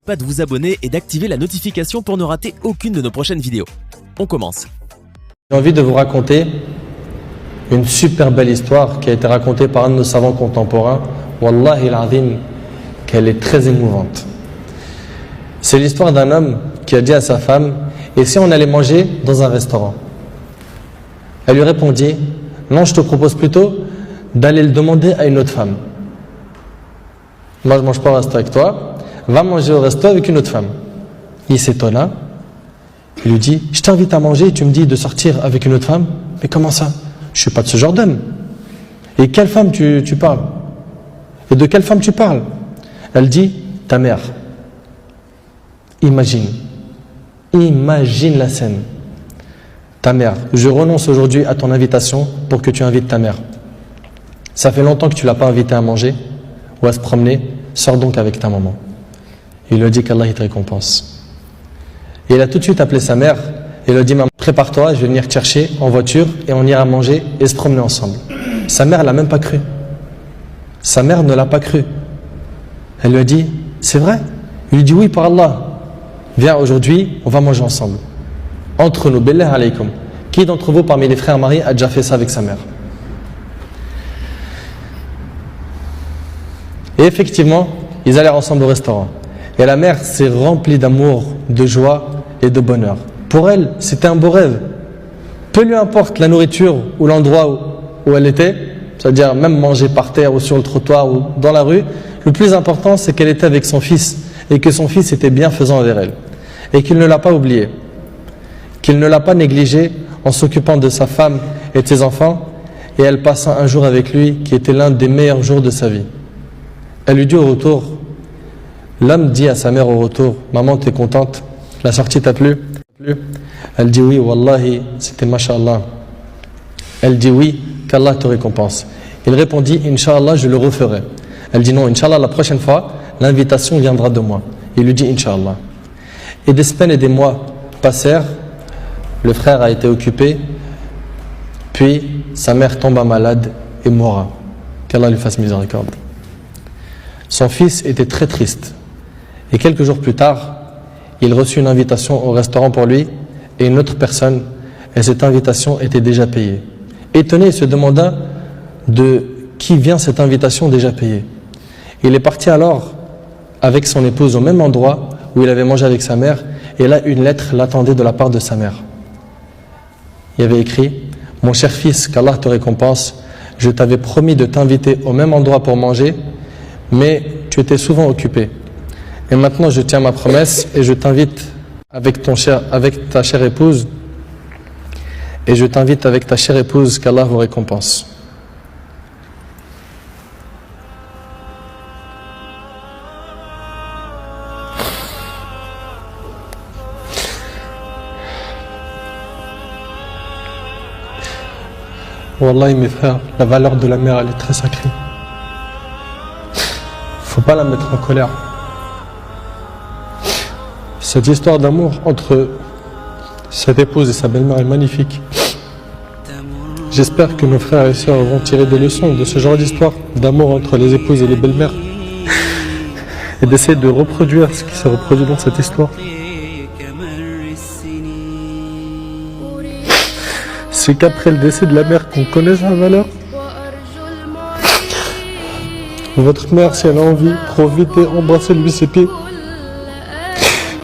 Pas de vous abonner et d'activer la notification pour ne rater aucune de nos prochaines vidéos. On commence. J'ai envie de vous raconter une super belle histoire qui a été racontée par un de nos savants contemporains. Wallahi al-azim, qu'elle est très émouvante. C'est l'histoire d'un homme qui a dit à sa femme: et si on allait manger dans un restaurant? Elle lui répondit: non, je te propose plutôt d'aller le demander à une autre femme. Moi je mange pas au resto avec toi, va manger au resto avec une autre femme. Il s'étonna. Il lui dit: je t'invite à manger et tu me dis de sortir avec une autre femme? Mais comment ça? Je suis pas de ce genre d'homme. Et quelle femme tu parles? Et de quelle femme tu parles? Elle dit: ta mère. Imagine la scène. Ta mère: je renonce aujourd'hui à ton invitation pour que tu invites ta mère. Ça fait longtemps que tu l'as pas invitée à manger ou à se promener, sors donc avec ta maman. Il lui a dit qu'Allah il te récompense. Et il a tout de suite appelé sa mère et lui a dit: maman, prépare-toi, je vais venir te chercher en voiture et on ira manger et se promener ensemble. Sa mère l'a même pas cru. Sa mère ne l'a pas cru. Elle lui a dit: c'est vrai? Il lui dit: oui, par Allah. Viens, aujourd'hui, on va manger ensemble. Entre nous, billah alaykum. Qui d'entre vous parmi les frères mariés a déjà fait ça avec sa mère? Et effectivement, ils allèrent ensemble au restaurant. Et la mère s'est remplie d'amour, de joie et de bonheur. Pour elle, c'était un beau rêve. Peu lui importe la nourriture ou l'endroit où elle était, c'est-à-dire même manger par terre ou sur le trottoir ou dans la rue, le plus important c'est qu'elle était avec son fils et que son fils était bienfaisant envers elle. Et qu'il ne l'a pas oublié, qu'il ne l'a pas négligé en s'occupant de sa femme et de ses enfants, et elle passa un jour avec lui qui était l'un des meilleurs jours de sa vie. Elle lui dit au retour, l'homme dit à sa mère au retour: maman, t'es contente? La sortie t'a plu? Elle dit: oui, wallahi, c'était mashallah. Elle dit: oui, qu'Allah te récompense. Il répondit: Inch'Allah, je le referai. Elle dit: non, Inch'Allah, la prochaine fois, l'invitation viendra de moi. Il lui dit: Inch'Allah. Et des semaines et des mois passèrent, le frère a été occupé, puis sa mère tomba malade et mourra. Qu'Allah lui fasse miséricorde. Son fils était très triste. Et quelques jours plus tard, il reçut une invitation au restaurant pour lui et une autre personne, et cette invitation était déjà payée. Étonné, il se demanda de qui vient cette invitation déjà payée. Il est parti alors avec son épouse au même endroit où il avait mangé avec sa mère, et là une lettre l'attendait de la part de sa mère. Il y avait écrit: mon cher fils, qu'Allah te récompense, je t'avais promis de t'inviter au même endroit pour manger, mais tu étais souvent occupé. Et maintenant je tiens ma promesse et je t'invite avec ta chère épouse, qu'Allah vous récompense. Wallahi mes frères, la valeur de la mère elle est très sacrée. Faut pas la mettre en colère. Cette histoire d'amour entre cette épouse et sa belle-mère est magnifique. J'espère que nos frères et sœurs vont tirer des leçons de ce genre d'histoire d'amour entre les épouses et les belles-mères et d'essayer de reproduire ce qui s'est reproduit dans cette histoire. C'est qu'après le décès de la mère qu'on connaît sa valeur. Votre mère, si elle a envie, profitez, embrassez-lui ses pieds.